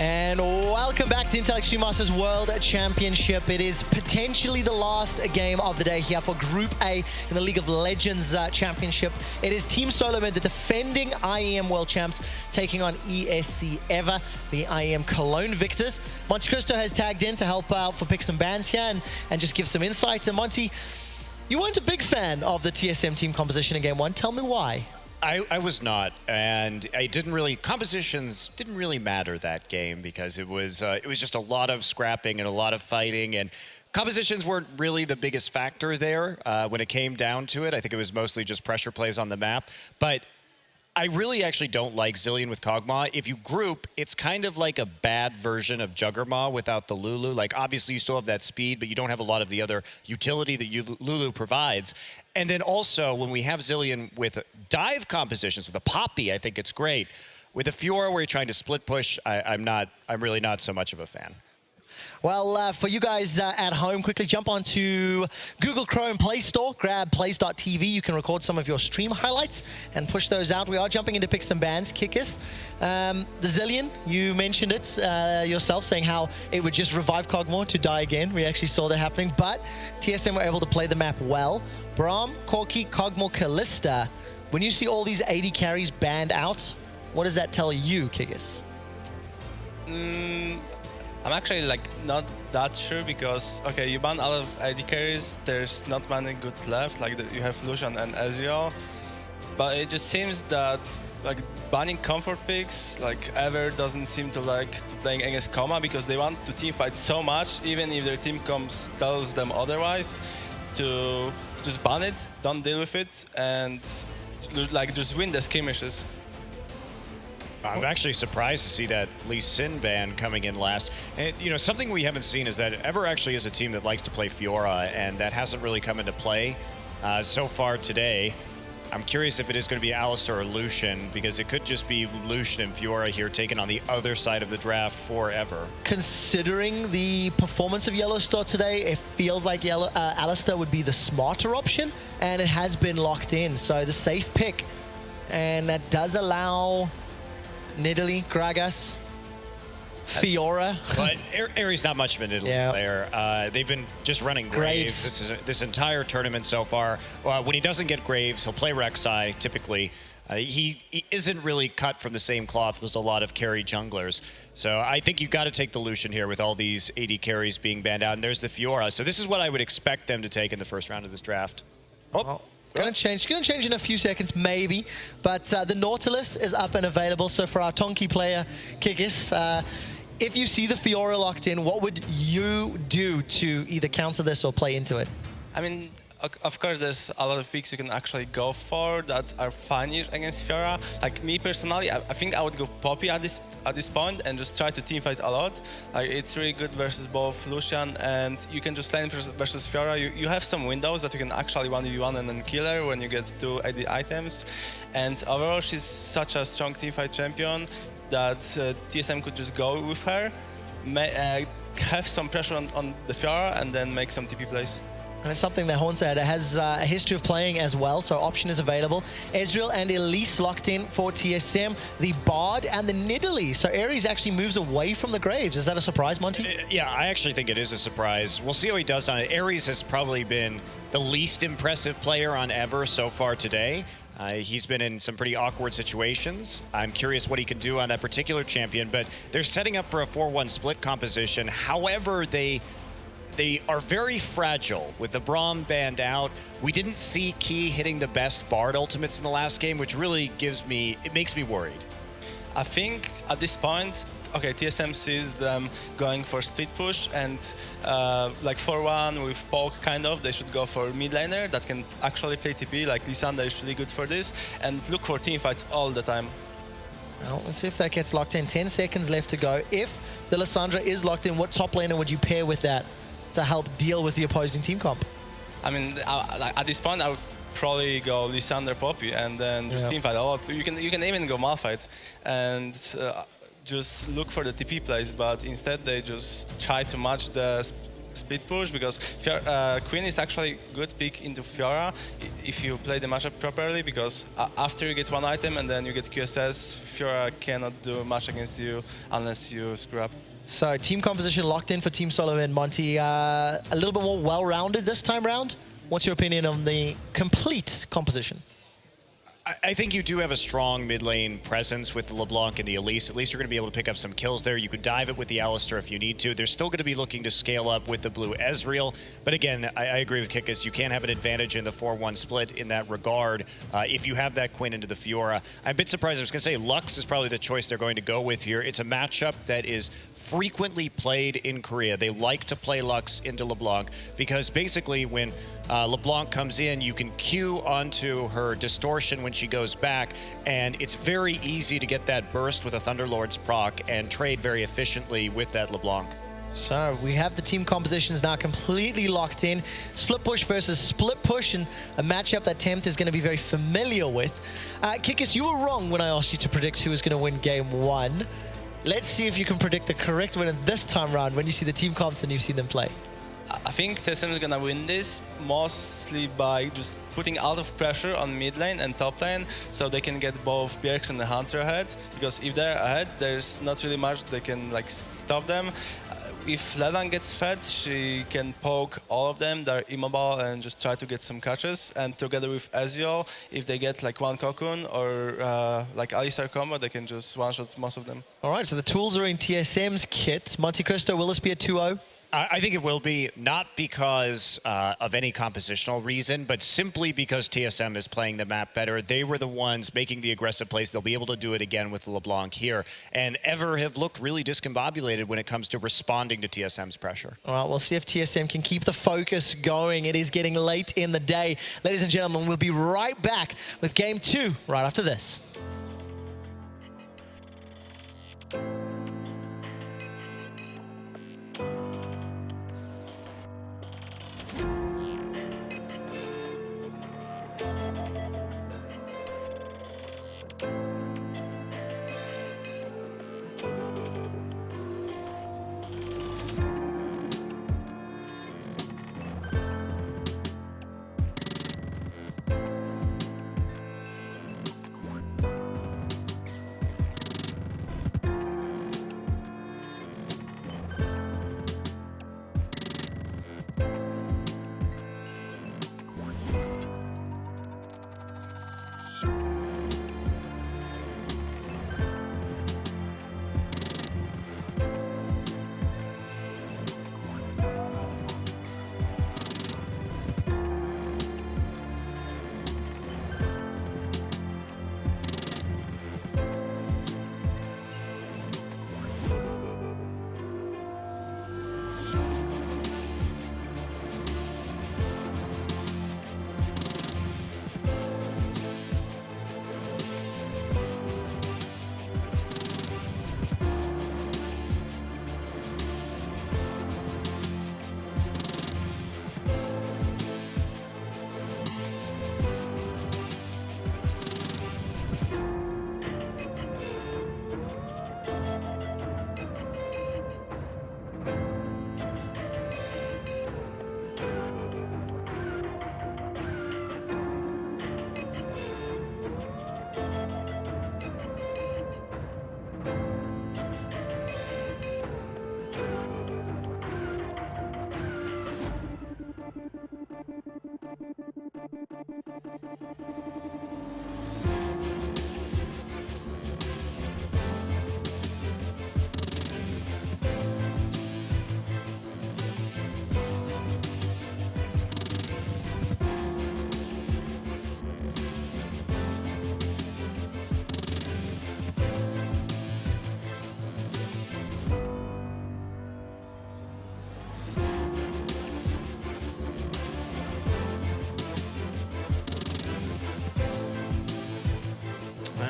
And welcome back to the Intel Extreme Masters World Championship. It is potentially the last game of the day here for Group A in the League of Legends Championship. It is Team Solo Mid, the defending IEM World Champs, taking on ESC Ever, the IEM Cologne victors. Monty Cristo has tagged in to help out for Pick Some Bands here and just give some insight. And Monty, you weren't a big fan of the TSM team composition in Game 1. Tell me why. I was not, and compositions didn't really matter that game because it was just a lot of scrapping and a lot of fighting, and compositions weren't really the biggest factor there when it came down to it. I think it was mostly just pressure plays on the map, but I really actually don't like Zilean with Kog'Maw. If you group, it's kind of like a bad version of Juggermaw without the Lulu. Like, obviously you still have that speed, but you don't have a lot of the other utility that Lulu provides. And then also, when we have Zilean with dive compositions, with a Poppy, I think it's great. With a Fiora where you're trying to split push, I'm really not so much of a fan. Well, for you guys at home, quickly jump onto Google Chrome Play Store, grab plays.tv. You can record some of your stream highlights and push those out. We are jumping into Pick Some Bands, Kickers. The Zilean, you mentioned it yourself, saying how it would just revive Kog'Maw to die again. We actually saw that happening, but TSM were able to play the map well. Braum, Corki, Kog'Maw, Kalista. When you see all these 80 carries banned out, what does that tell you, Kickers? I'm actually not that sure because, okay, you ban all of AD carries, there's not many good left, you have Lucian and Ezreal, but it just seems that banning comfort picks, Ever doesn't seem to playing against Koma because they want to teamfight so much, even if their team tells them otherwise, to just ban it, don't deal with it, and just win the skirmishes. I'm actually surprised to see that Lee Sin ban coming in last. And, you know, something we haven't seen is that Ever actually is a team that likes to play Fiora, and that hasn't really come into play so far today. I'm curious if it is going to be Alistar or Lucian, because it could just be Lucian and Fiora here taken on the other side of the draft for Ever. Considering the performance of Yellowstar today, it feels like Alistar would be the smarter option, and it has been locked in, so the safe pick. And that does allow Nidalee, Gragas, Fiora. But Aries not much of a Nidalee player. They've been just running Graves. This entire tournament so far. When he doesn't get Graves, he'll play Rek'Sai typically. He isn't really cut from the same cloth as a lot of carry junglers. So I think you've got to take the Lucian here with all these 80 carries being banned out. And there's the Fiora. So this is what I would expect them to take in the first round of this draft. Gonna change in a few seconds, maybe. But the Nautilus is up and available. So for our Tonki player, Kikis, if you see the Fiora locked in, what would you do to either counter this or play into it? I mean, of course, there's a lot of picks you can actually go for that are fine against Fiora. Like me personally, I think I would go Poppy at this point and just try to teamfight a lot. It's really good versus both Lucian, and you can just lane versus Fiora. You have some windows that you can actually 1v1 and then kill her when you get 2 AD items. And overall, she's such a strong teamfight champion that TSM could just go with her, have some pressure on the Fiora, and then make some TP plays. And it's something that Hornset has a history of playing as well, so option is available. Ezreal and Elise locked in for TSM, the Bard and the Nidalee. So Ares actually moves away from the Graves. Is that a surprise, Monty? Yeah, I actually think it is a surprise. We'll see how he does on it. Ares has probably been the least impressive player on Ever so far today. He's been in some pretty awkward situations. I'm curious what he can do on that particular champion, but they're setting up for a 4-1 split composition. However, they are very fragile with the Braum banned out. We didn't see Key hitting the best Bard ultimates in the last game, which really makes me worried. I think at this point, okay, TSM sees them going for split push, and 4-1 with poke they should go for mid laner that can actually play TP, like Lysandra is really good for this, and look for team fights all the time. Well, let's see if that gets locked in. 10 seconds left to go. If the Lysandra is locked in, what top laner would you pair with that to help deal with the opposing team comp? I mean, at this point, I would probably go Lysandra Poppy and then just teamfight a lot. You can even go Malphite and just look for the TP plays, but instead they just try to match the split push because Queen is actually good pick into Fiora if you play the matchup properly, because after you get one item and then you get QSS, Fiora cannot do much against you unless you screw up. So team composition locked in for Team Solo and Monty. A little bit more well-rounded this time round. What's your opinion on the complete composition? I think you do have a strong mid lane presence with the LeBlanc and the Elise. At least you're going to be able to pick up some kills there. You could dive it with the Alistar if you need to. They're still going to be looking to scale up with the blue Ezreal. But again, I agree with Kikis. You can't have an advantage in the 4-1 split in that regard if you have that Quinn into the Fiora. I'm a bit surprised. I was going to say Lux is probably the choice they're going to go with here. It's a matchup that is frequently played in Korea. They like to play Lux into LeBlanc because basically when LeBlanc comes in, you can Q onto her distortion when she goes back, and it's very easy to get that burst with a Thunderlord's proc and trade very efficiently with that LeBlanc. So we have the team compositions now completely locked in. Split push versus split push, and a matchup that Tempt is going to be very familiar with. Kikis, you were wrong when I asked you to predict who was going to win game one. Let's see if you can predict the correct winner this time around when you see the team comps and you've seen them play. I think TSM is gonna win this mostly by just putting a lot of pressure on mid lane and top lane so they can get both Bjergsen and the Hunter ahead, because if they're ahead, there's not really much they can like stop them. If Leland gets fed, she can poke all of them, they're immobile, and just try to get some catches. And together with Ezreal, if they get like one Cocoon or like Alistar combo, they can just one-shot most of them. All right, so the tools are in TSM's kit. Monte Cristo, will this be a 2-0? I think it will be, not because of any compositional reason, but simply because TSM is playing the map better. They were the ones making the aggressive plays. They'll be able to do it again with LeBlanc here. And Ever have looked really discombobulated when it comes to responding to TSM's pressure. All right, we'll see if TSM can keep the focus going. It is getting late in the day. Ladies and gentlemen, we'll be right back with game two right after this.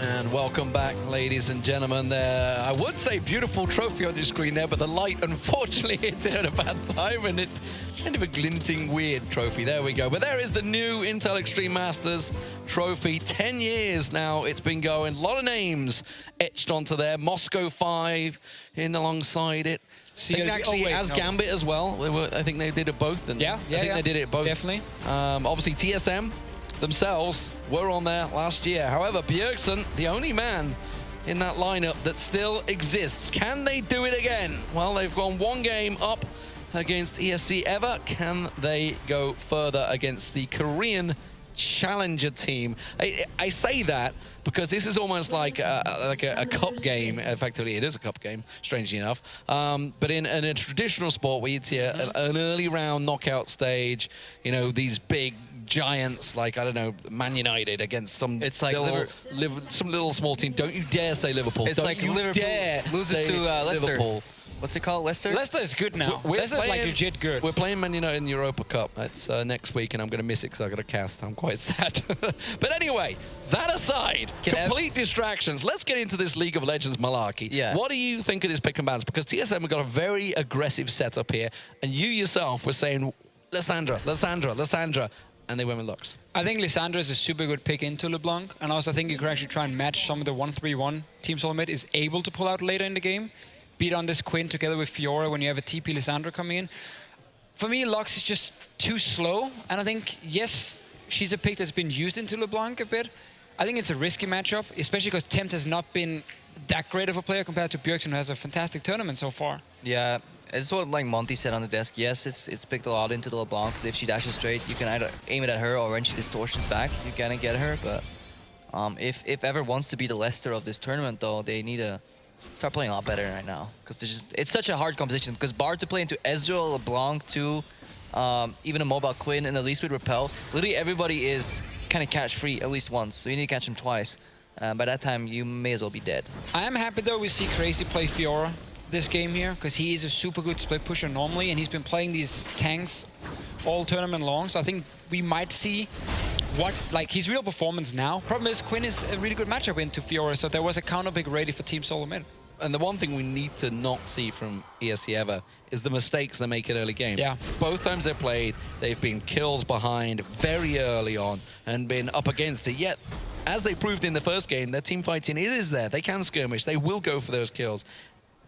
And welcome back, ladies and gentlemen. There, I would say beautiful trophy on your screen there, but the light unfortunately hits it at a bad time, and it's kind of a glinting, weird trophy. There we go. But there is the new Intel Extreme Masters trophy. 10 years now it's been going. A lot of names etched onto there. Moscow 5 in alongside it. I think actually as Gambit as well. I think they did it both. And Yeah, I think they did it both. Definitely. Obviously TSM themselves were on there last year. However, Bjergsen, the only man in that lineup that still exists. Can they do it again? Well, they've gone one game up against ESC Ever. Can they go further against the Korean challenger team? I say that because this is almost like a cup game. Effectively, it is a cup game, strangely enough. But in a traditional sport where you'd see an early round knockout stage, you know, these big giants like, I don't know, Man United against some some little small team. Don't you dare say Liverpool. It's Don't like you Liverpool dare loses to Leicester. Liverpool. What's it called? Leicester? Leicester is good now. Leicester's like legit good. We're playing Man United in the Europa Cup. It's next week, and I'm going to miss it because I've got a cast. I'm quite sad. But anyway, that aside, complete distractions. Let's get into this League of Legends malarkey. Yeah. What do you think of this pick and bans? Because TSM have got a very aggressive setup here, and you yourself were saying, Lissandra, Lissandra, Lissandra, and they went with Lux. I think Lissandra is a super good pick into LeBlanc, and also I think you could actually try and match some of the 1-3-1 Team Solomid is able to pull out later in the game. Beat on this Quinn together with Fiora when you have a TP Lissandra coming in. For me, Lux is just too slow, and I think, yes, she's a pick that's been used into LeBlanc a bit. I think it's a risky matchup, especially because Tempt has not been that great of a player compared to Bjergsen, who has a fantastic tournament so far. Yeah, it's what like Monty said on the desk. Yes, it's picked a lot into the LeBlanc, because if she dashes straight, you can either aim it at her, or when she distortions back, you kind of get her. But if Ever wants to be the Leicester of this tournament, though, they need to start playing a lot better right now, because it's such a hard composition. Because Bard to play into Ezreal, LeBlanc, to even a mobile Quinn, and at least with Repel, literally everybody is kind of catch free at least once, so you need to catch him twice. By that time, you may as well be dead. I am happy though we see Crazy play Fiora this game here, because he is a super good split pusher normally, and he's been playing these tanks all tournament long, so I think we might see his real performance now. Problem is, Quinn is a really good matchup into Fiora, so there was a counter pick ready for Team Solo Mid. And the one thing we need to not see from ESC Ever is the mistakes they make in early game. Yeah. Both times they've played, they've been kills behind very early on and been up against it. Yet, as they proved in the first game, their team fighting, it is there. They can skirmish. They will go for those kills.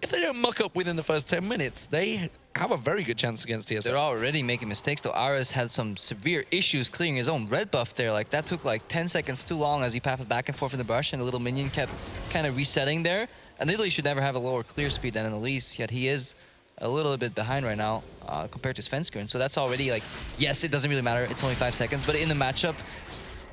If they don't muck up within the first 10 minutes, they have a very good chance against TSM. They're already making mistakes, though. Ares had some severe issues clearing his own red buff there. Like, that took like 10 seconds too long as he pathed back and forth in the brush, and the little minion kept kind of resetting there. And literally should never have a lower clear speed than Elise, yet he is a little bit behind right now compared to Svenskeren. So that's already like, yes, it doesn't really matter. It's only 5 seconds, but in the matchup,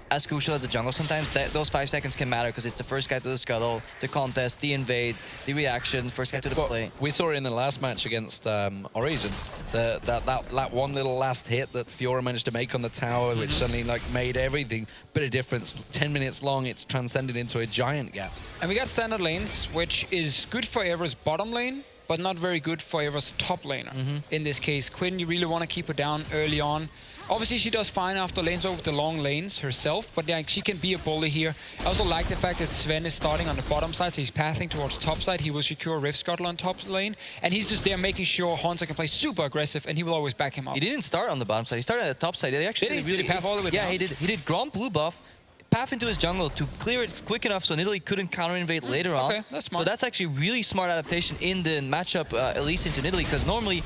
as crucial as the jungle sometimes, those 5 seconds can matter, because it's the first guy to the scuttle, the contest, the invade, the reaction, first guy to the play. We saw it in the last match against Origin, that one little last hit that Fiora managed to make on the tower, which suddenly like made everything bit of difference. 10 minutes long, it's transcended into a giant gap. And we got standard lanes, which is good for Ever's bottom lane, but not very good for Ever's top laner. In this case, Quinn, you really want to keep her down early on. Obviously, she does fine after lanes over the long lanes herself, but yeah, she can be a bully here. I also like the fact that Sven is starting on the bottom side, so he's passing towards top side. He will secure Rift Scuttle on top lane, and he's just there making sure Hunter can play super aggressive, and he will always back him up. He didn't start on the bottom side. He started at the top side. He actually did he path all the way down? Yeah, he did. He did Gromp blue buff, path into his jungle to clear it quick enough so Nidalee couldn't counter invade later on. Okay, that's smart. So that's actually really smart adaptation in the matchup, at least into Nidalee, because normally,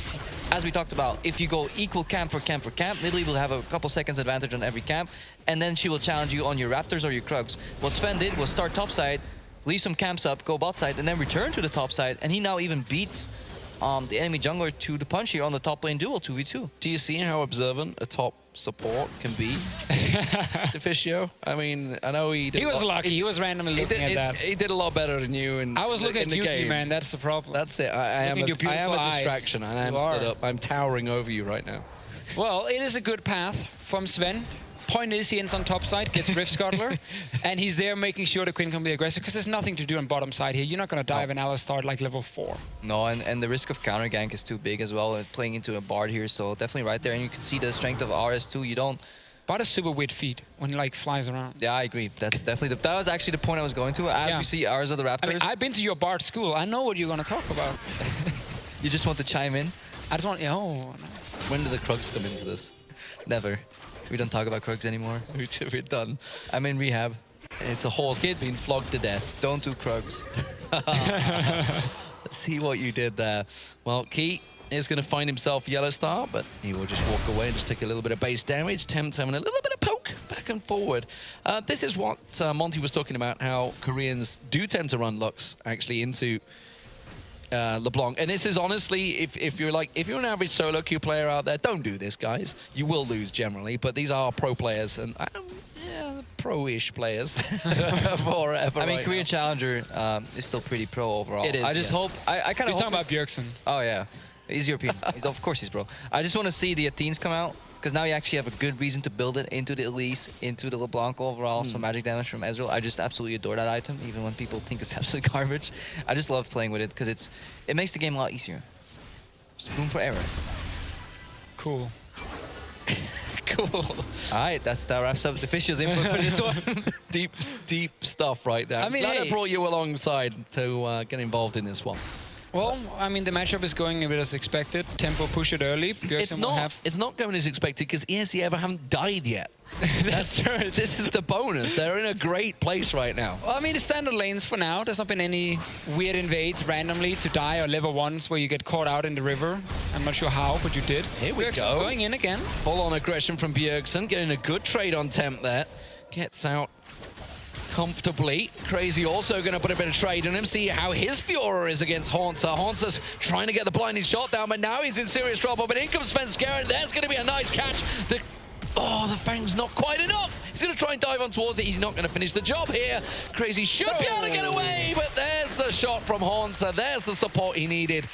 as we talked about, if you go equal camp for camp for camp, Nidalee will have a couple seconds advantage on every camp, and then she will challenge you on your Raptors or your Krugs. What Sven did was start top side, leave some camps up, go bot side, and then return to the top side, and he now even beats the enemy jungler to the punch here on the top lane duel, 2v2. Do you see how observant a top support can be? Deficio? I mean, I know he did. He was lucky. He was randomly looking at that. He did a lot better than you. I was looking at the you, game. man. That's the problem. That's it. I am a distraction, and I am stood up. I'm towering over you right now. Well, it is a good path from Sven. Point is, he ends on top side, gets Rift Scuttler, and he's there making sure the Quinn can be aggressive, because there's nothing to do on bottom side here. You're not going to dive an Alistar like level 4. No, and the risk of counter gank is too big as well, playing into a Bard here, so definitely right there. And you can see the strength of RS too. You don't Bot is super weird feet when he like flies around. Yeah, I agree. That's definitely that was actually the point I was going to. As we see ours of the Raptors. I mean, I've been to your Bart school. I know what you're gonna talk about. You just want to chime in? I just want, oh. No. When do the Krugs come into this? Never. We don't talk about Krugs anymore. We're done. I'm in rehab. It's a horse that's been flogged to death. Don't do Krugs. See what you did there. Well, Key is going to find himself Yellow Star, but he will just walk away and just take a little bit of base damage. Tempt having a little bit of poke back and forward. This is what Monty was talking about, how Koreans do tend to run Lux actually into LeBlanc. And this is honestly, if you're an average solo queue player out there, don't do this, guys. You will lose generally, but these are pro players and yeah, pro-ish players. I mean, Korean Challenger is still pretty pro overall. It is. I just hope. I kind of. He's talking about Bjergsen. Oh yeah, he's European. Of course he's pro. I just want to see the Athenes come out because now you actually have a good reason to build it into the Elise, into the LeBlanc overall. So magic damage from Ezreal. I just absolutely adore that item, even when people think it's absolute garbage. I just love playing with it because it makes the game a lot easier. Just room for error. Cool. Cool. All right, that wraps up the officials input for this one. deep stuff right there. I mean, glad I hey. brought you alongside to get involved in this one. Well, I mean, the matchup is going a bit as expected. Tempo push it early. Bjergsen will have... It's not going as expected because ESC ever haven't died yet. That's true. This is the bonus. They're in a great place right now. Well, I mean, the standard lanes for now. There's not been any weird invades randomly to die or level ones where you get caught out in the river. I'm not sure how, but you did. Here we Bjergsen go. Going in again. Full-on aggression from Bjergsen, getting a good trade on Temp there. Gets out comfortably. Crazy also going to put a bit of trade on him, see how his Fiora is against Haunter. Haunter's trying to get the blinding shot down, but now he's in serious trouble. But in comes Svenskeren. There's going to be a nice catch. The Fang's not quite enough. He's going to try and dive on towards it. He's not going to finish the job here. Crazy should be able to get away, but there's the shot from Haunter. There's the support he needed.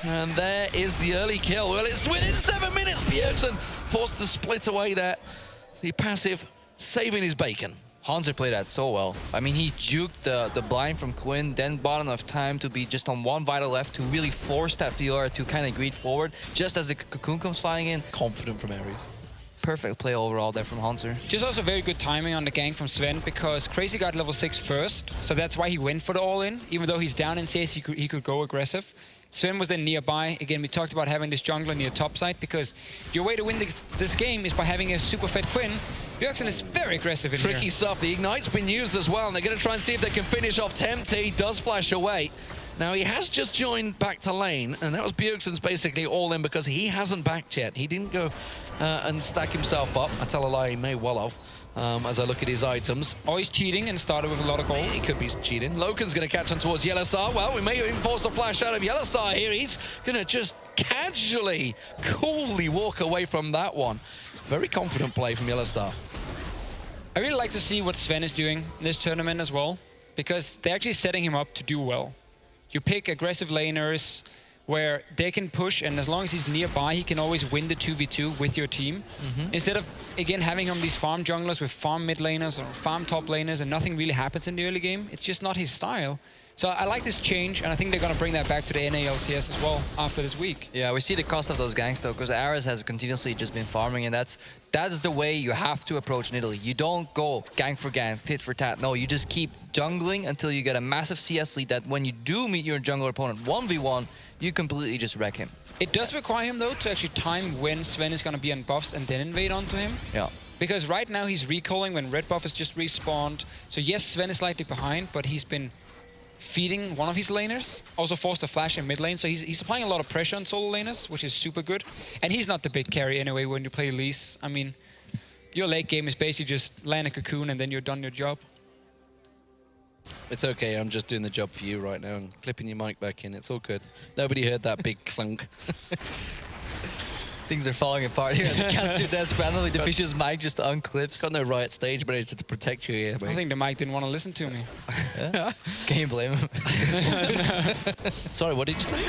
And there is the early kill. Well, it's within 7 minutes. Bjergsen forced to split away there. The passive saving his bacon. Hanser played that so well. I mean, he juked the blind from Quinn, then bought enough time to be just on one vital left to really force that Fiora to kind of greed forward, just as the Cocoon comes flying in. Confident from Ares. Perfect play overall there from Hanser. Just also very good timing on the gank from Sven because Crazy got level 6 first, so that's why he went for the all-in. Even though he's down in CS, he could go aggressive. Sven was then nearby. Again, we talked about having this jungler near top side because your way to win this game is by having a super fed Quinn. Bjergsen is very aggressive in Tricky here. stuff. The Ignite's been used as well, and they're going to try and see if they can finish off Tempt. He does flash away. Now, he has just joined back to lane, and that was Bjergsen's basically all in because he hasn't backed yet. He didn't go and stack himself up. I tell a lie, he may well have. As I look at his items. Oh, he's cheating and started with a lot of gold. He could be cheating. Loken's going to catch on towards Yellow Star. Well, we may even force a flash out of Yellow Star here. He's going to just casually, coolly walk away from that one. Very confident play from Yellow Star. I really like to see what Sven is doing in this tournament as well, because they're actually setting him up to do well. You pick aggressive laners where they can push, and as long as he's nearby, he can always win the 2v2 with your team. Instead of, again, having him these farm junglers with farm mid laners or farm top laners and nothing really happens in the early game. It's just not his style. So I like this change, and I think they're going to bring that back to the NALCS as well after this week. Yeah, we see the cost of those ganks though, because Ares has continuously just been farming, and that's the way you have to approach Nidalee. You don't go gank for gank, tit for tat. No, you just keep jungling until you get a massive CS lead that when you do meet your jungler opponent 1v1, you completely just wreck him. It does require him, though, to actually time when Sven is going to be on buffs and then invade onto him. Yeah. Because right now he's recalling when red buff is just respawned. So yes, Sven is slightly behind, but he's been feeding one of his laners. Also forced a flash in mid lane, so he's applying a lot of pressure on solo laners, which is super good. And he's not the big carry anyway when you play Elise. I mean, your late game is basically just land a cocoon and then you're done your job. It's okay, I'm just doing the job for you right now and clipping your mic back in. It's all good. Nobody heard that big clunk. Things are falling apart here at the caster desk. Randomly, the Fisher's mic just unclips. Got no riot stage, but it's to protect you here, mate. I think the mic didn't want to listen to me. Yeah? Can you blame him? Sorry, what did you say?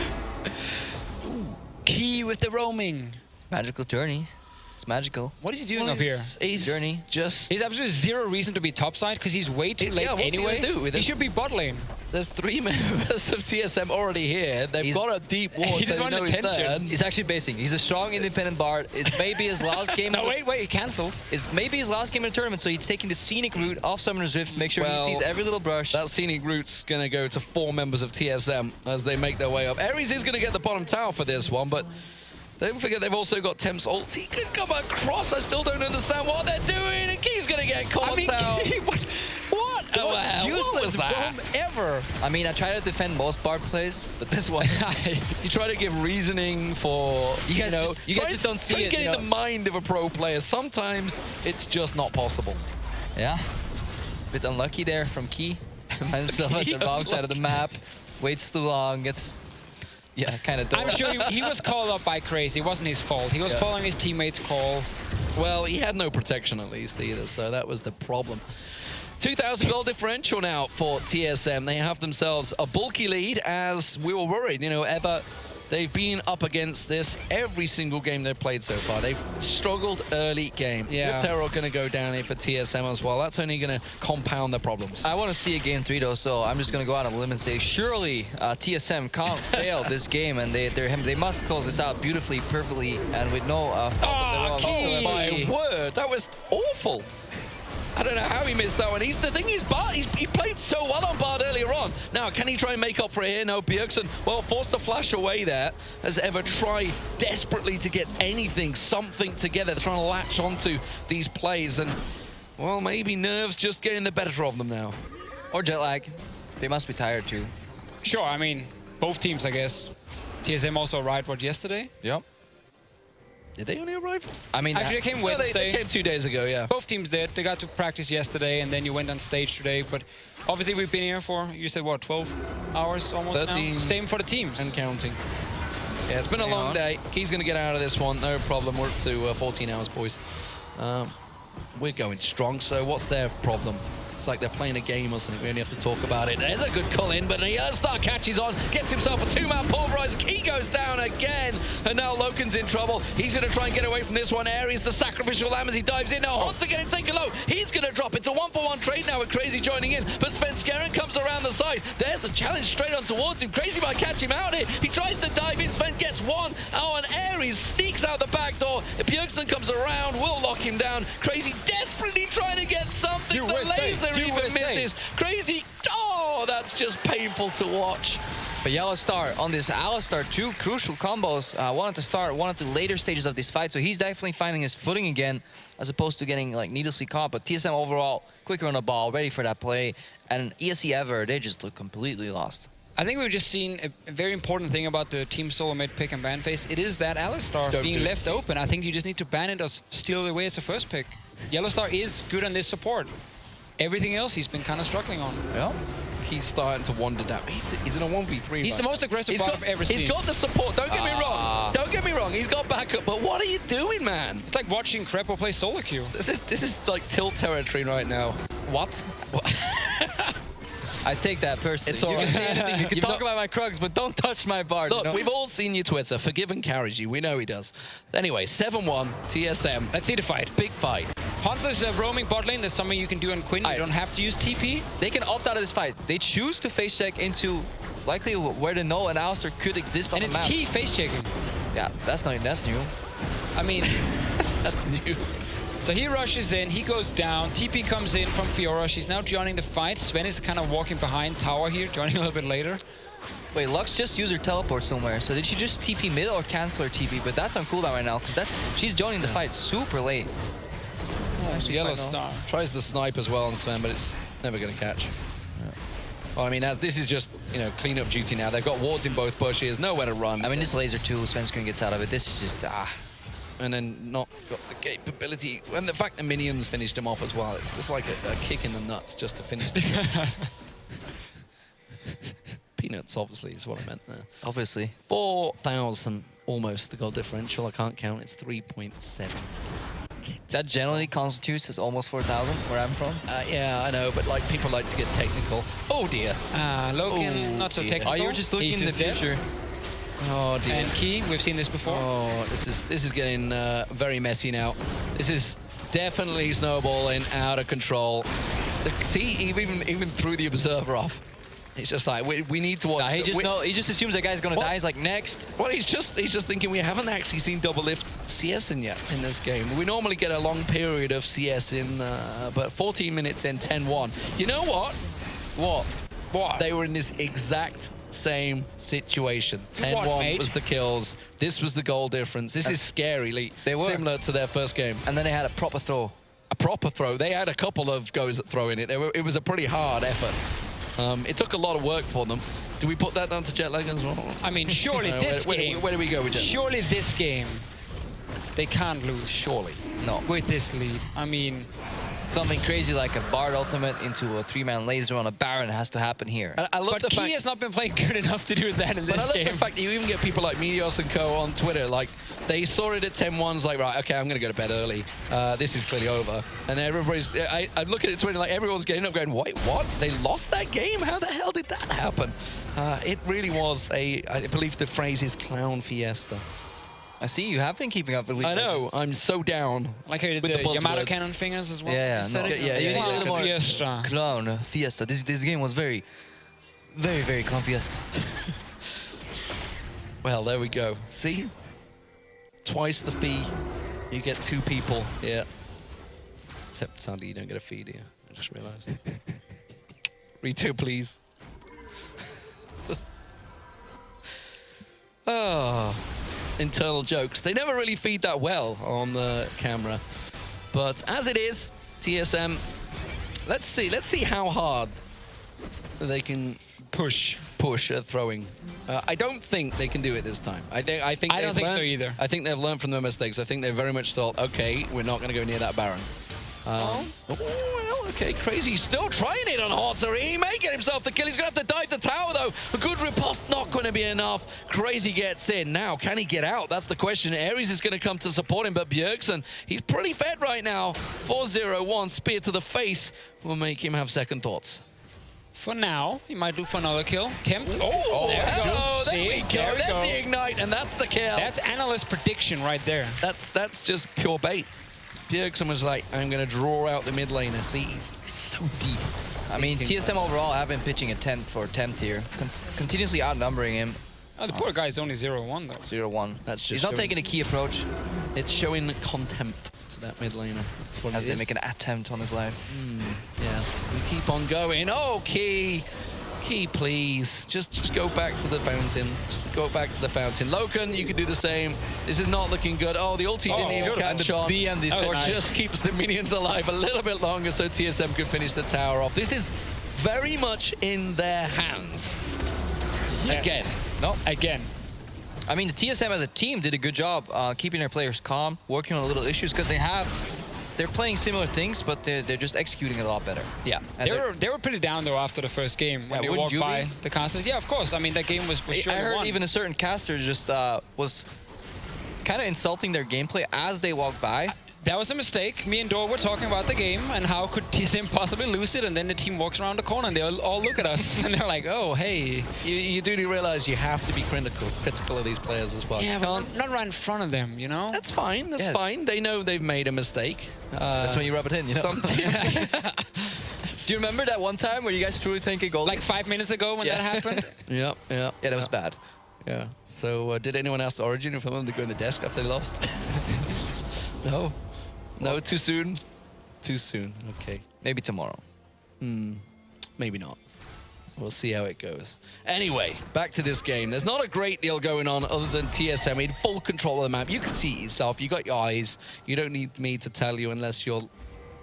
Key with the roaming. Magical journey. It's magical. What is he doing up here? He's Journey. just... He's absolutely zero reason to be topside because he's way too late what's he anyway. gonna do with He it? should be bot lane. There's 3 members of TSM already here. They've got a deep ward. He just so wanted he's there. attention. He's actually basing. He's a strong independent bard. It may be his last game. No, wait, he canceled. It's maybe his last game in the tournament, so he's taking the scenic route off Summoner's Rift. Make sure he sees every little brush. That scenic route's going to go to 4 members of TSM as they make their way up. Ares is going to get the bottom tower for this one, but don't forget they've also got Temp's ult. He could come across. I still don't understand what they're doing, and Key's going to get caught out. What? The most useless that? roam ever. I mean, I try to defend most bard plays, but this one, You try to give reasoning for, you guys just don't see it. Get You in know? the mind of a pro player. Sometimes it's just not possible. Yeah, bit unlucky there from Key. Find himself at the wrong side of the map. Waits too long. Gets kind of. I'm sure he was called up by Crazy. It wasn't his fault. He was following his teammate's call. Well, he had no protection at least either, so that was the problem. 2,000 goal differential now for TSM. They have themselves a bulky lead, as we were worried. You know, they've been up against this every single game they've played so far. They've struggled early game. Yeah. With Terror going to go down here for TSM as well. That's only going to compound the problems. I want to see a game 3 though, so I'm just going to go out on a limb and say surely TSM can't fail this game, and they must close this out beautifully, perfectly, and with no fault of their own Oh whatsoever. my word, that was awful. I don't know how he missed that one. The thing is, Bart, he played so well on Bard earlier on. Now, can he try and make up for it here? No, Bjergsen, well, forced to flash away there. Has ever tried desperately to get anything, something together. They're trying to latch onto these plays, and, well, maybe nerves just getting the better of them now. Or jet lag. They must be tired too. Sure, I mean, both teams, I guess. TSM also arrived, what, yesterday? Yep. Did they only arrive? I mean, Actually, they came No, Wednesday. they came 2 days ago, yeah. Both teams did. They got to practice yesterday, and then you went on stage today. But obviously, we've been here for, you said, what, 12 hours almost 13. now? Same for the teams. And counting. Yeah, it's been a long day. Key's going to get out of this one, no problem. We're up to 14 hours, boys. We're going strong, so what's their problem? It's like they're playing a game or something. We only have to talk about it. There's a good call in, but Star catches on, gets himself a 2-man pulverizer. Key goes down again, and now Loken's in trouble. He's going to try and get away from this one. Ares, the sacrificial lamb, as he dives in. Now Hunter getting taken low. He's going to drop. It's a 1-for-1 trade now with Crazy joining in, but Svenskeren comes around the side. There's the challenge straight on towards him. Crazy might catch him out here. He tries to dive in. Sven gets one. Oh, and Ares sneaks out the back door. Bjergsen comes around, will lock him down. Crazy desperately trying to get something. The laser even misses. Crazy, oh, that's just painful to watch. But Yellow Star on this Alistar, 2 crucial combos. One at the start, one at the later stages of this fight. So he's definitely finding his footing again, as opposed to getting like needlessly caught. But TSM overall, quicker on the ball, ready for that play. And ESC Ever, they just look completely lost. I think we've just seen a very important thing about the team solo mid pick and ban phase. It is that Alistar being left open. I think you just need to ban it or steal it away as a first pick. Yellow Star is good on this support. Everything else he's been kind of struggling on. Yeah. He's starting to wander down. He's in a 1v3. He's the most aggressive bot I've ever seen. He's got the support. Don't get me wrong. Don't get me wrong. He's got backup. But what are you doing, man? It's like watching Crepo play solo queue. This is like tilt territory right now. What? I take that personally. It's all you right. can say anything. You can talk about my Krugs, but don't touch my bard. Look, you know? we've all seen your Twitter. Forgiven carries you. We know he does. Anyway, 7-1, TSM. Let's see the fight. Big fight. Hanzo's roaming bot lane. That's something you can do on Quinn. You don't have to use TP. They can opt out of this fight. They choose to face check into likely where they know an Alistar could exist on And the it's map. key face checking. Yeah, that's new. I mean, That's new. so he rushes in, he goes down, TP comes in from Fiora, she's now joining the fight. Sven is kind of walking behind tower here, joining a little bit later. Wait, Lux just used her teleport somewhere. So did she just TP mid or cancel her TP? But that's on cooldown right now, because she's joining the fight super late. Yellow Star. Tries the snipe as well on Sven, but it's never going to catch. Yeah. Well, I mean, this is just, clean-up duty now. They've got wards in both bushes, nowhere to run. I mean, this laser too, Svenskeren gets out of it. This is just, And then not got the capability. And the fact the minions finished him off as well. It's just like a kick in the nuts just to finish the game. Peanuts, obviously, is what I meant there. obviously. 4,000 almost the goal differential. I can't count. It's 3.7. That generally constitutes as almost 4,000 where I'm from. Yeah, I know, but like people like to get technical. Oh dear. Loken, not so dear. technical. Oh, you're just looking He's in the just dead. future. Oh dear. And Key, we've seen this before. Oh, this is getting very messy now. This is definitely snowballing out of control. See, even threw the observer off. He's just like, we need to watch. Nah, he just assumes that guy's gonna die. He's like, next. Well, he's just thinking we haven't actually seen double lift CS in yet in this game. We normally get a long period of CS in, but 14 minutes in, 10-1. You know what? What? They were in this exact same situation. 10-1 was the kills. This was the goal difference. This is scarily similar to their first game. And then they had a proper throw. A proper throw. They had a couple of goes at throwing it. It was a pretty hard effort. It took a lot of work for them. Do we put that down to jet lag as well? I mean, surely this game... Where do we go with jet lag? Surely this game, they can't lose. Surely. No. With this lead. I mean... Something crazy like a Bard ultimate into a 3-man laser on a Baron has to happen here. I love but Key has not been playing good enough to do that in this game. But I love the fact that you even get people like Meteos and Co on Twitter, like, they saw it at 10-1's like, right, okay, I'm going to go to bed early. This is clearly over. And everybody's... I'm looking at Twitter like everyone's getting up going, wait, what? They lost that game? How the hell did that happen? It really was I believe the phrase is clown fiesta. I see you have been keeping up with League I know. Legends. I'm so down. Like how you did the Yamato Cannon fingers as well. Yeah, no. You need a little more Fiesta. Clown Fiesta. This game was very, very, very Clown Fiesta. Well, there we go. See? Twice the fee. You get 2 people. Yeah. Except sadly you don't get a fee, do you? I just realized. Retail, please. Oh, internal jokes. They never really feed that well on the camera. But as it is, TSM, let's see how hard they can push at throwing. I don't think they can do it this time. I don't think so either. I think they've learned from their mistakes. I think they very much thought, okay, we're not going to go near that Baron. Well, okay, Crazy still trying it on Horzer. He may get himself the kill. He's going to have to dive the tower, though. A good riposte not going to be enough. Crazy gets in. Now, can he get out? That's the question. Ares is going to come to support him, but Bjergsen, he's pretty fed right now. 4-0-1, spear to the face will make him have second thoughts. For now, he might look for another kill. Tempt. Oh, there we go. That's the ignite, and that's the kill. That's analyst prediction right there. That's just pure bait. Bjergsen was like, I'm going to draw out the mid laner. See, he's so deep. I mean, TSM overall have been pitching a tempt for tempt here, continuously outnumbering him. Oh, the poor guy is only 0-1 though. 0-1 That's just He's not taking a key approach. It's showing contempt to that mid laner. That's what as they make an attempt on his life. Yes, we keep on going. Oh, Key, please. Just go back to the fountain. Just go back to the fountain. Loken, you can do the same. This is not looking good. Oh, the ulti didn't even catch on. Or just keeps the minions alive a little bit longer so TSM can finish the tower off. This is very much in their hands. Yes. Again. No. Again. I mean, the TSM as a team did a good job keeping their players calm, working on little issues, because they're playing similar things, but they're just executing it a lot better. Yeah, they were pretty down though after the first game when they walked by the casters. Yeah, of course. I mean, that game was sure I heard won. even a certain caster just was kind of insulting their gameplay as they walked by. That was a mistake. Me and Dor were talking about the game and how could TSM possibly lose it, and then the team walks around the corner and they all look at us and they're like, oh, hey. You do realize you have to be critical of these players as well. Yeah, but not right in front of them, you know? That's fine. That's fine. They know they've made a mistake. That's when you rub it in, you know? Do you remember that one time where you guys truly think a goal? Like 5 minutes ago when that happened? Yeah, that was bad. Yeah. So did anyone ask Origin if they wanted to go in the desk after they lost? No. No, too soon? Too soon, okay. Maybe tomorrow. Maybe not. We'll see how it goes. Anyway, back to this game. There's not a great deal going on other than TSM in full control of the map. You can see it yourself. You got your eyes. You don't need me to tell you unless you're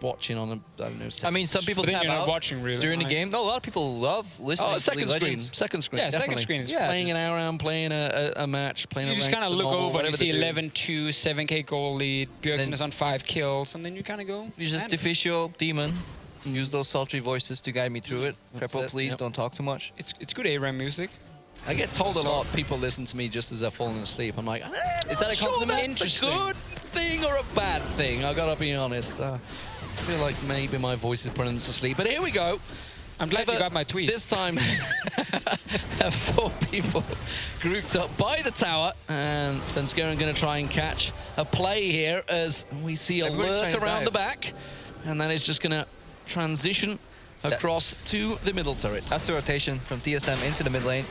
watching on a, I don't know. I mean, some people tap out watching really during the game. No, a lot of people love listening. Oh, second screen. Second screen. Yeah, definitely. second screen is playing an hour round, playing a match, playing you a just kind of look normal, over and you see they do. 11-2, 7k goal lead. Bjergsen is on 5 kills, and then you kind of go. You just Deficio, Demon. Use those sultry voices to guide me through it. Prepo, please don't talk too much. It's good ARAM music. I get told a lot people listen to me just as they're falling asleep. I'm like, is that a compliment? That's a good thing or a bad thing? I gotta be honest. I feel like maybe my voice is putting them to sleep. But here we go. I'm glad you got my tweet. This time, 4 people grouped up by the tower. And Svenskeren going to try and catch a play here as we see a lurk around the back. And that is just going to transition across to the middle turret. That's the rotation from TSM into the mid lane.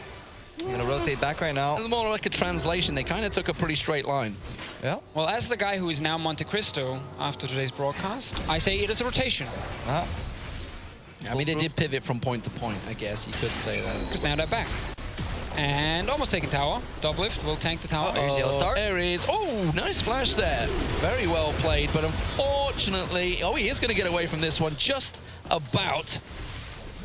I'm gonna rotate back right now. It's more like a translation. They kind of took a pretty straight line. Yeah. Well, as the guy who is now Monte Cristo after today's broadcast, I say it is a rotation. Uh-huh. I mean, they did pivot from point to point, I guess. You could say that. Because now they're back. And almost taken tower. Double lift will tank the tower. There's Yellow Star. There is. Oh, nice flash there. Very well played, but unfortunately... Oh, he is going to get away from this one just about.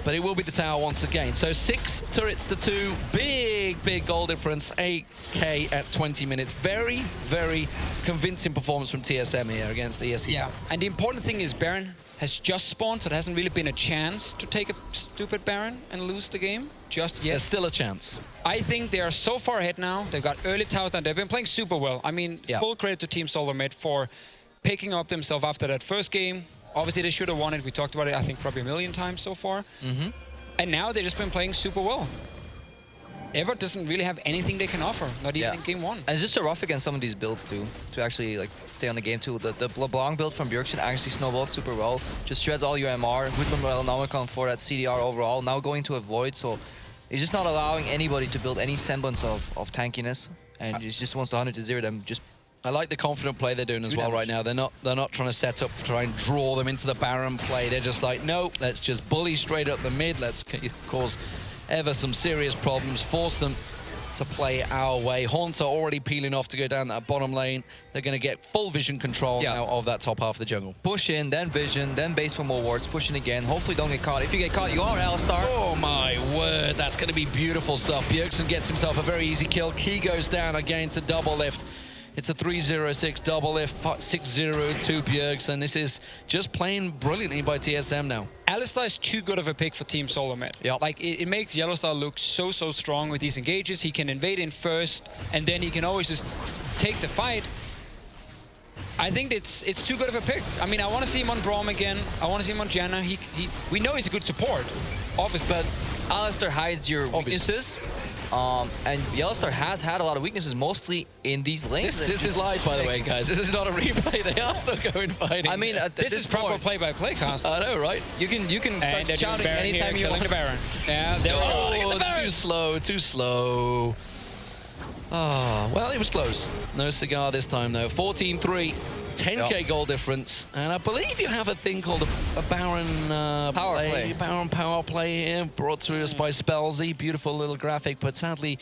But it will be the tower once again. So 6 turrets to 2. Big goal difference. 8K at 20 minutes. Very, very convincing performance from TSM here against the ESC. Yeah, and the important thing is Baron has just spawned, so there hasn't really been a chance to take a stupid Baron and lose the game just yet. There's still a chance. I think they are so far ahead now. They've got early towers and they've been playing super well. I mean, full credit to Team Solar Mid for picking up themselves after that first game. Obviously, they should have won it. We talked about it, I think, probably a million times so far. And now they've just been playing super well. Ever doesn't really have anything they can offer, not even in game 1. And it's just so rough against some of these builds too, to actually like stay on the game too. The LeBlanc build from Bjergsen actually snowballed super well. Just shreds all your MR. Goodman Nomicon for that CDR overall. Now going to a Void, so he's just not allowing anybody to build any semblance of tankiness. And he just wants to 100-0 them. Just I like the confident play they're doing as well right now. They're not trying to set up, try and draw them into the Baron play. They're just like, no, let's just bully straight up the mid. Let's cause ever some serious problems, force them to play our way. Haunter already peeling off to go down that bottom lane. They're going to get full vision control now of that top half of the jungle. push in, then vision, then base for more wards, push in again. Hopefully don't get caught. If you get caught, you are Alistar. Oh my word, that's going to be beautiful stuff. Bjergsen gets himself a very easy kill. Key goes down again to double lift. It's a 3-0-6 double lift, 6-0 to Bjergsen. This is just playing brilliantly by TSM now. Alistar is too good of a pick for Team Solar Mid. Like, it makes Yellowstar look so strong with these engages. He can invade in first, and then he can always just take the fight. I think it's too good of a pick. I mean, I want to see him on Braum again. I want to see him on Janna. We know he's a good support, obviously. But Alistar hides your weaknesses. And Yellowstar has had a lot of weaknesses, mostly in these lanes. This is live, by the way, guys. This is not a replay. They are still going fighting. I mean, this is proper play-by-play cast. I know, right? You can start shouting anytime you want. The Baron. Yeah, they're Too slow. Oh, well, it was close. No cigar this time, though. 14-3. 10k goal difference, and I believe you have a thing called a Baron Baron power play here, brought to us by Spellsy. Beautiful little graphic, but sadly,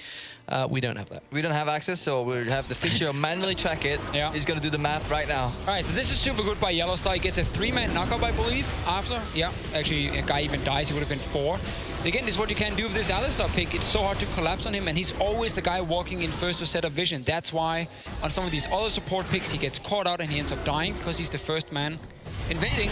we don't have that. We don't have access, so we'll have the Fisher manually track it. He's going to do the math right now. All right, so this is super good by Yellowstar. He gets a 3-man knockup, I believe, after. Yeah, actually, a guy even dies. He would have been 4. Again, this is what you can do with this Alistar pick. It's so hard to collapse on him, and he's always the guy walking in first to set up vision. That's why on some of these other support picks, he gets caught out and he ends up dying because he's the first man invading.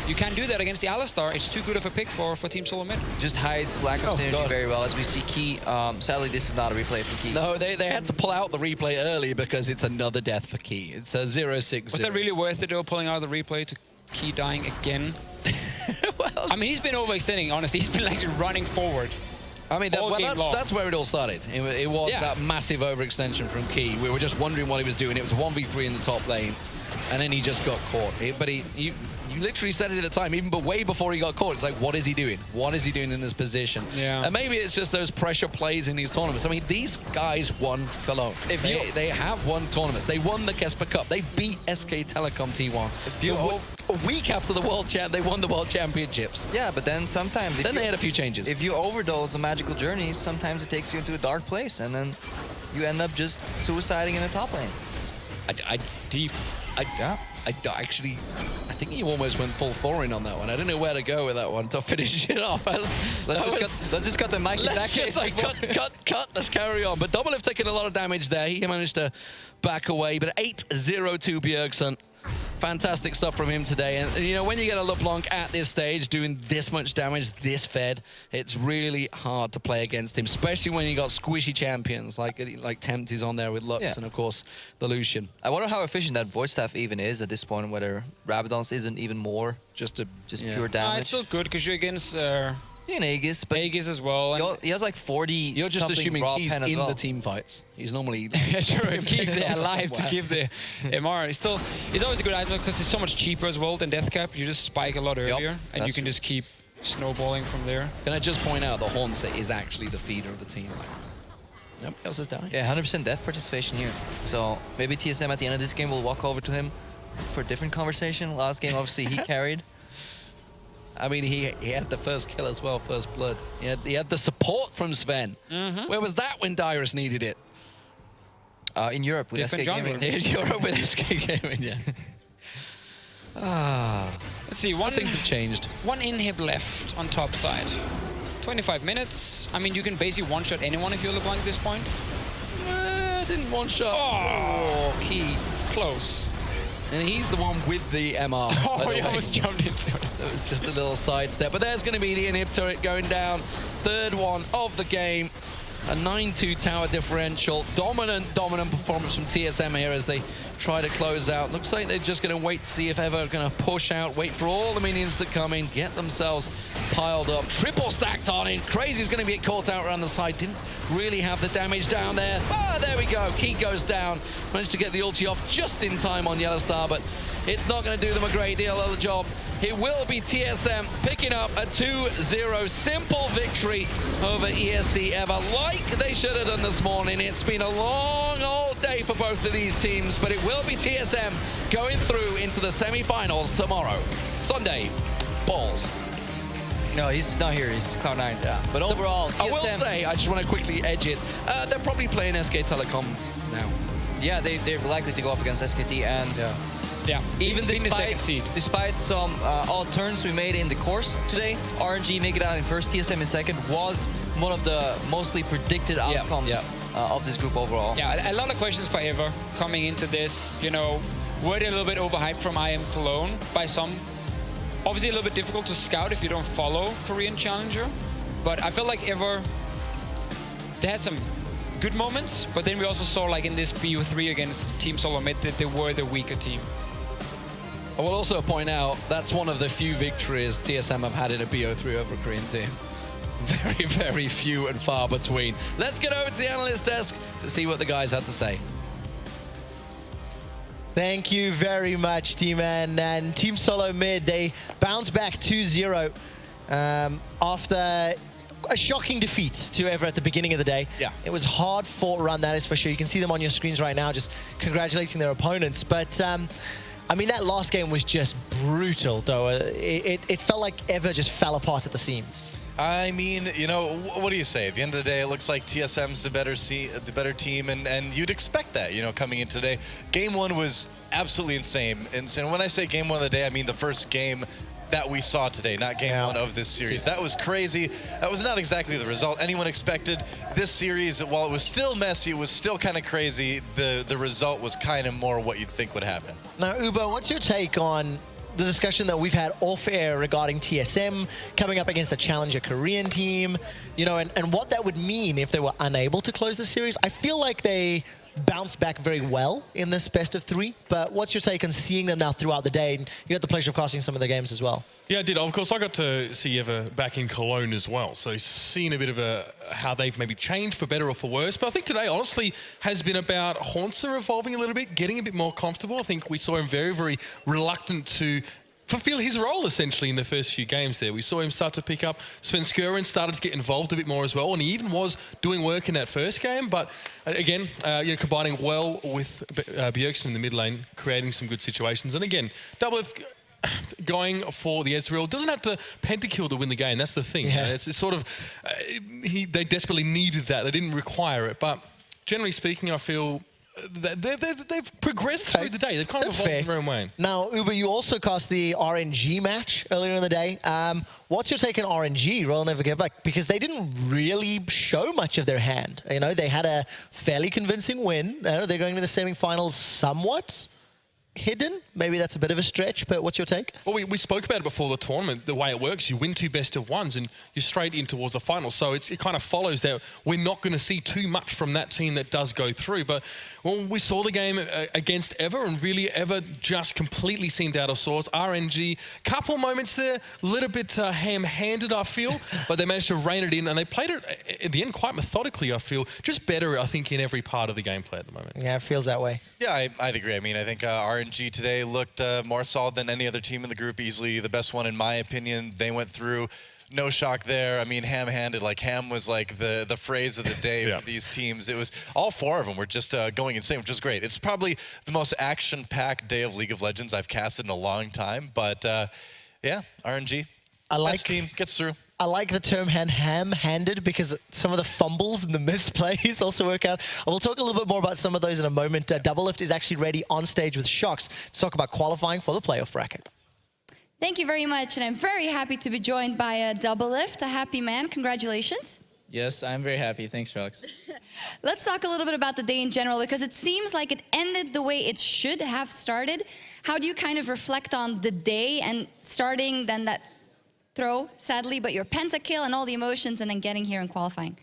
You can't do that against the Alistar. It's too good of a pick for Team Solar Mid. Just hides lack of synergy very well, as we see Key. Sadly, this is not a replay for Key. No, they had to pull out the replay early because it's another death for Key. It's a 0-6. Was that really worth it, though, pulling out the replay to Key dying again? Well, I mean, he's been overextending, honestly. He's been like running forward. I mean, that's where it all started. It was that massive overextension from Key. We were just wondering what he was doing. It was 1v3 in the top lane, and then he just got caught. You literally said it at the time, even but way before he got caught. It's like, what is he doing? What is he doing in this position? And maybe it's just those pressure plays in these tournaments. I mean, these guys won Cologne. They have won tournaments. They won the Kesper Cup. They beat SK Telecom T1. A week after the World Champ, they won the World Championships. Yeah, but then sometimes... Then they had a few changes. If you overdose the magical journeys, sometimes it takes you into a dark place, and then you end up just suiciding in the top lane. I think he almost went full foreign on that one. I don't know where to go with that one to finish it off. Let's just cut the mic. Let's just like cut. Let's carry on. But Double Lift taking a lot of damage there. He managed to back away. But 8-0 to Bjergsen. Fantastic stuff from him today. And you know, when you get a LeBlanc at this stage doing this much damage, this fed, it's really hard to play against him, especially when you got squishy champions like Tempt is on there with Lux and of course the Lucian. I wonder how efficient that Void Staff even is at this point, whether Rabadon's isn't even more just pure damage. It's still good because you're against Aegis, but Aegis as well. He has like 40. You're just assuming Key's in the team fights. He's normally sure, if Key's there alive to give the MR. It's always a good item because it's so much cheaper as well than Deathcap. You just spike a lot earlier, and you can just keep snowballing from there. Can I just point out the Haunter is actually the feeder of the team? Nobody else is dying. Yeah, 100% death participation here. So maybe TSM at the end of this game will walk over to him for a different conversation. Last game, obviously, he carried. I mean, he had the first kill as well, first blood. He had the support from Sven. Where was that when Dyrus needed it? In Europe with SK Different Gaming. In Europe with SK Gaming, yeah. Let's see, Things have changed. one inhib left on top side. 25 minutes. I mean, you can basically one-shot anyone if you're LeBlanc at this point. Didn't one shot. Oh, Key. close. And he's the one with the MR. Oh, he almost jumped into it. That was just a little sidestep. But there's going to be the inhib turret going down. Third one of the game. A 9-2 tower differential. Dominant performance from TSM here as they try to close out. Looks like they're just going to wait to see if Ever are going to push out, wait for all the minions to come in, get themselves piled up. Triple stacked on in. Crazy's going to get caught out around the side. Didn't really have the damage down there. Ah, there we go. Key goes down. Managed to get the ulti off just in time on Yellow Star, but it's not going to do them a great deal of the job. It will be TSM picking up a 2-0 simple victory over ESC Ever, like they should have done this morning. It's been a long old day for both of these teams, but it will be TSM going through into the semi-finals tomorrow. Sunday, balls. No, he's not here. He's Cloud9. Yeah. But overall, TSM... I will say, I just want to quickly edge it. They're probably playing SK Telecom now. Yeah, they're likely to go up against SKT, and Yeah, even being the second despite, seed. despite some odd turns we made in the course today, RNG make it out in first, TSM in second was one of the mostly predicted outcomes of this group overall. Yeah, a lot of questions for Ever coming into this. You know, were they a little bit overhyped from IEM Cologne by some? Obviously a little bit difficult to scout if you don't follow Korean Challenger, but I felt like Ever, they had some good moments, but then we also saw, like in this BU3 against Team Solo Mid, that they were the weaker team. I will also point out that's one of the few victories TSM have had in a BO3 over a Korean team. Very, very few and far between. Let's get over to the analyst desk to see what the guys had to say. Thank you very much, T-Man. And Team Solo Mid, they bounce back 2-0 after a shocking defeat to Ever at the beginning of the day. Yeah. It was hard fought run, that is for sure. You can see them on your screens right now, just congratulating their opponents. But I mean, that last game was just brutal, though. It felt like Ever just fell apart at the seams. I mean, you know, what do you say? At the end of the day, it looks like TSM's the better team, and you'd expect that, you know, coming in today. Game one was absolutely insane. And when I say game one of the day, I mean the first game that we saw today, not game one of this series. That was crazy. That was not exactly the result anyone expected. This series, while it was still messy, it was still kind of crazy. The result was kind of more what you'd think would happen. Now, Ubo, what's your take on the discussion that we've had off-air regarding TSM coming up against a challenger Korean team, you know, and what that would mean if they were unable to close the series? I feel like they bounced back very well in this best of three, but what's your take on seeing them now throughout the day? And you had the pleasure of casting some of their games as well. Yeah, I did. Of course, I got to see Ever back in Cologne as well. So seeing a bit of how they've maybe changed for better or for worse. But I think today, honestly, has been about Haunter evolving a little bit, getting a bit more comfortable. I think we saw him very, very reluctant to fulfill his role, essentially, in the first few games there. We saw him start to pick up. Sven Skuren started to get involved a bit more as well, and he even was doing work in that first game. But again, combining well with Bjergsen in the mid lane, creating some good situations. And again, Double F going for the Ezreal. Doesn't have to pentakill to win the game. That's the thing. Yeah. It's sort of, they desperately needed that. They didn't require it. But generally speaking, I feel they've progressed through the day. They've kind of evolved in their own way. Now, Uber, you also cast the RNG match earlier in the day. What's your take on RNG, Royal Never Give Back? Because they didn't really show much of their hand. You know, they had a fairly convincing win. They're going to the semi-finals somewhat hidden. Maybe that's a bit of a stretch, but what's your take? Well, we spoke about it before the tournament. The way it works, you win 2 best-of-1s and you're straight in towards the final. So it kind of follows that we're not going to see too much from that team that does go through. But when we saw the game against Ever, and really Ever just completely seemed out of sorts. RNG, couple moments there, a little bit ham-handed, I feel, but they managed to rein it in, and they played it at the end quite methodically, I feel. Just better, I think, in every part of the gameplay at the moment. Yeah, it feels that way. Yeah, I'd agree. I mean, I think RNG RNG today looked more solid than any other team in the group, easily the best one in my opinion. They went through. No shock there. I mean, ham-handed. Like, ham was like the phrase of the day for these teams. It was all 4 of them were just going insane, which is great. It's probably the most action-packed day of League of Legends I've casted in a long time. But yeah, RNG. Best team gets through. I like the term ham-handed because some of the fumbles and the misplays also work out. We'll talk a little bit more about some of those in a moment. Doublelift is actually ready on stage with Shox to talk about qualifying for the playoff bracket. Thank you very much, and I'm very happy to be joined by Doublelift, a happy man. Congratulations. Yes, I'm very happy. Thanks, Shox. Let's talk a little bit about the day in general, because it seems like it ended the way it should have started. How do you kind of reflect on the day and starting then that throw, sadly, but your pentakill and all the emotions, and then getting here and qualifying?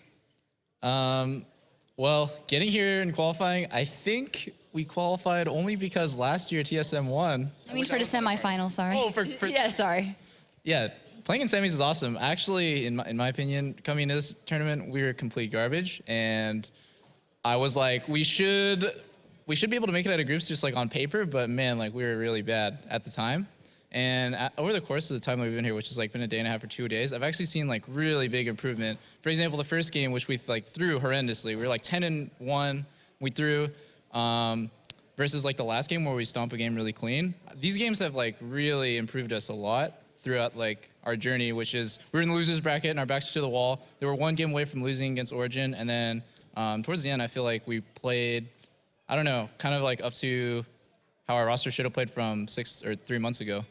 Well, getting here and qualifying, I think we qualified only because last year TSM won. I mean, for the semifinal, sorry. Oh, for yeah, sorry. Yeah, playing in semis is awesome. Actually, in my opinion, coming into this tournament, we were complete garbage, and I was like, we should be able to make it out of groups just like on paper, but man, like we were really bad at the time. And over the course of the time that we've been here, which has like been a day and a half or 2 days, I've actually seen like really big improvement. For example, the first game, which we like threw horrendously, we were like 10-1. We threw versus like the last game where we stomp a game really clean. These games have like really improved us a lot throughout like our journey, which is we're in the losers bracket and our backs to the wall. They were 1 game away from losing against Origin, and then towards the end, I feel like we played, I don't know, kind of like up to how our roster should have played from 6 or 3 months ago.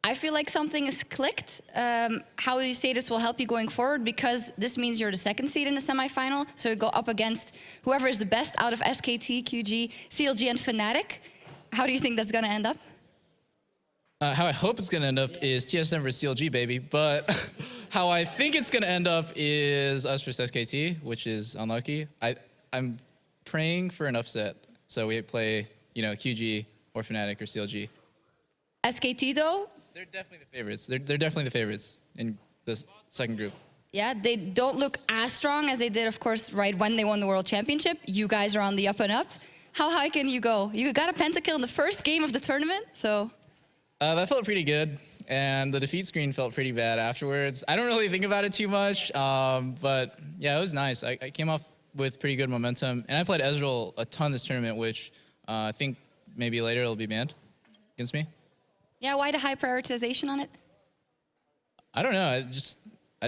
I feel like something is clicked. How you say this will help you going forward, because this means you're the 2nd seed in the semifinal, so you go up against whoever is the best out of SKT, QG, CLG, and Fnatic. How do you think that's going to end up? How I hope it's going to end up is TSM versus CLG, baby. But how I think it's going to end up is us versus SKT, which is unlucky. I'm praying for an upset, so we play, you know, QG or Fnatic or CLG. SKT, though? They're definitely the favorites. They're definitely the favorites in this second group. Yeah, they don't look as strong as they did, of course, right when they won the World Championship. You guys are on the up and up. How high can you go? You got a pentakill in the first game of the tournament, so... That felt pretty good, and the defeat screen felt pretty bad afterwards. I don't really think about it too much, but yeah, it was nice. I came off with pretty good momentum, and I played Ezreal a ton this tournament, which I think maybe later it'll be banned against me. Yeah, why the high prioritization on it? I don't know. I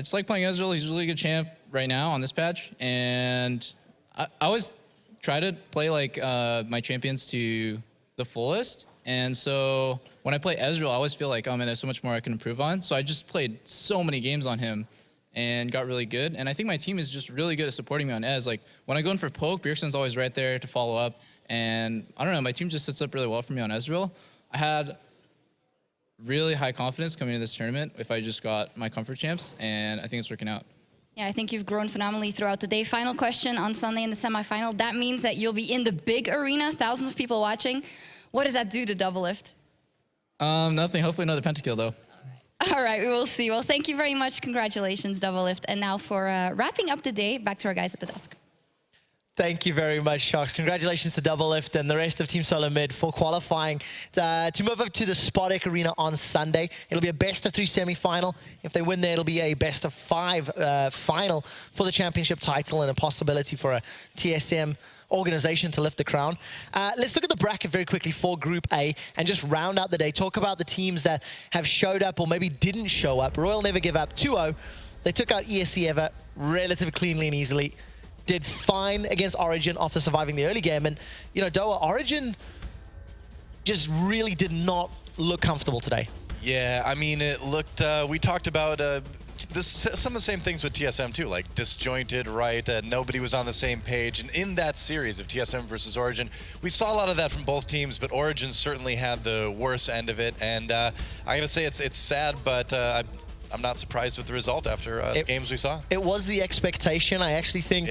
just like playing Ezreal. He's a really good champ right now on this patch, and I always try to play like my champions to the fullest. And so when I play Ezreal, I always feel like, oh man, there's so much more I can improve on. So I just played so many games on him and got really good. And I think my team is just really good at supporting me on Ez. Like when I go in for poke, Bjergsen's always right there to follow up. And I don't know, my team just sets up really well for me on Ezreal. I had really high confidence coming into this tournament if I just got my comfort champs, and I think it's working out. Yeah, I think you've grown phenomenally throughout the day. Final question on Sunday in the semifinal. That means that you'll be in the big arena, thousands of people watching. What does that do to Doublelift? Nothing. Hopefully another pentakill, though. All right, we will see. Well, thank you very much. Congratulations, Doublelift. And now for wrapping up the day, back to our guys at the desk. Thank you very much, Shox. Congratulations to Doublelift and the rest of Team Solar Mid for qualifying to move up to the Spodek Arena on Sunday. It'll be a best-of-3 semi-final. If they win there, it'll be a best-of-5 final for the championship title and a possibility for a TSM organization to lift the crown. Let's look at the bracket very quickly for Group A and just round out the day. Talk about the teams that have showed up or maybe didn't show up. Royal Never Give Up 2-0. They took out ESC Ever relatively cleanly and easily. Did fine against Origin after surviving the early game. And, you know, Doa, Origin just really did not look comfortable today. Yeah, I mean, it looked, we talked about some of the same things with TSM too, like disjointed, right? Nobody was on the same page. And in that series of TSM versus Origin, we saw a lot of that from both teams, but Origin certainly had the worst end of it. And I gotta say, it's sad, but I'm not surprised with the result after the games we saw. It was the expectation. I actually think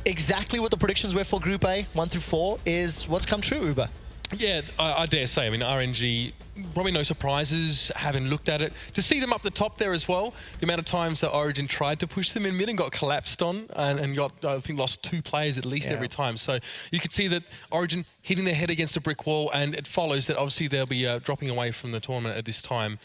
exactly what the predictions were for Group A, 1 through 4, is what's come true, Uber. Yeah, I dare say. I mean, RNG, probably no surprises, having looked at it. To see them up the top there as well, the amount of times that Origin tried to push them in mid and got collapsed on and got, I think, lost 2 players at least every time. So you could see that Origin hitting their head against a brick wall, and it follows that obviously they'll be dropping away from the tournament at this time.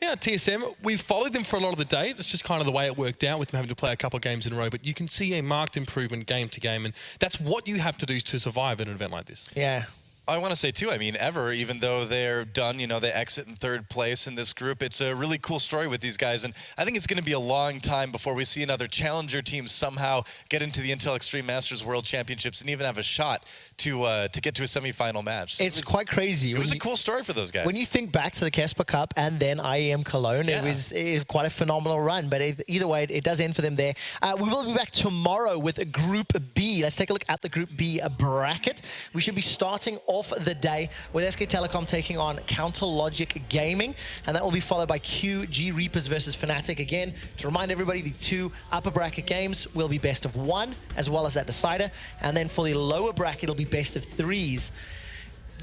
Yeah, TSM, we followed them for a lot of the day. It's just kind of the way it worked out with them having to play a couple of games in a row. But you can see a marked improvement game to game, and that's what you have to do to survive at an event like this. Yeah. I want to say, too, I mean, Ever, even though they're done, you know, they exit in 3rd place in this group, it's a really cool story with these guys. And I think it's going to be a long time before we see another challenger team somehow get into the Intel Extreme Masters World Championships and even have a shot to get to a semifinal match. So It's quite crazy. It was a cool story for those guys. When you think back to the Casper Cup and then IEM Cologne, it was quite a phenomenal run. But either way, it does end for them there. We will be back tomorrow with a Group B. Let's take a look at the Group B bracket. We should be starting off the day with SK Telecom taking on Counter Logic Gaming, and that will be followed by QG Reapers versus Fnatic. Again, to remind everybody, the 2 upper bracket games will be best of 1, as well as that decider, and then for the lower bracket, it'll be best of 3s.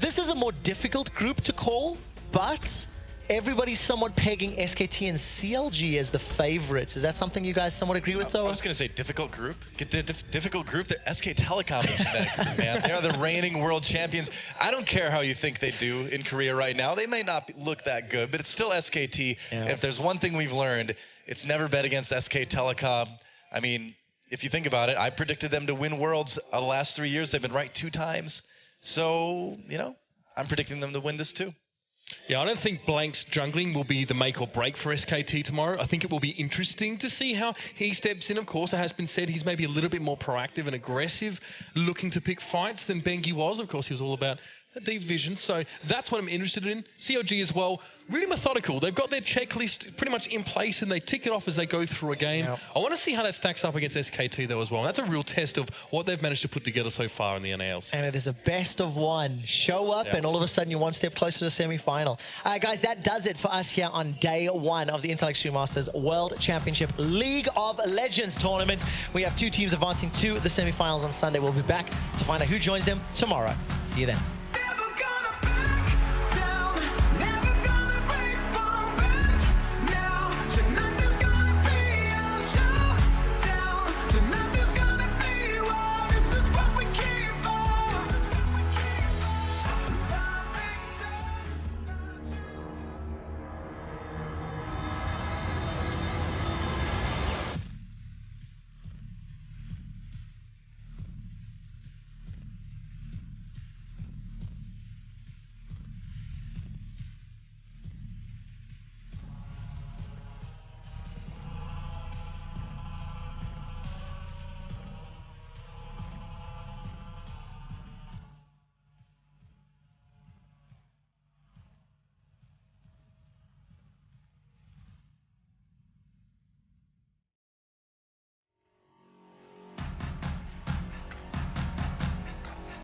This is a more difficult group to call, but everybody's somewhat pegging SKT and CLG as the favorites. Is that something you guys somewhat agree with, though? I was going to say difficult group. Get the difficult group. The SK Telecom is in that group, man. They are the reigning world champions. I don't care how you think they do in Korea right now. They may not look that good, but it's still SKT. Yeah. If there's one thing we've learned, it's never bet against SK Telecom. I mean, if you think about it, I predicted them to win Worlds the last 3 years. They've been right 2 times. So, you know, I'm predicting them to win this too. Yeah, I don't think Blank's jungling will be the make or break for SKT tomorrow. I think it will be interesting to see how he steps in. Of course, it has been said he's maybe a little bit more proactive and aggressive, looking to pick fights than Bengi was. Of course, he was all about a deep vision. So that's what I'm interested in. CLG as well, really methodical. They've got their checklist pretty much in place and they tick it off as they go through a game. Yep. I want to see how that stacks up against SKT though as well. That's a real test of what they've managed to put together so far in the NALs. And it is a best of 1. Show up and all of a sudden you're 1 step closer to semi-final. Guys, that does it for us here on day 1 of the Intel Extreme Masters World Championship League of Legends tournament. We have 2 teams advancing to the semi-finals on Sunday. We'll be back to find out who joins them tomorrow. See you then.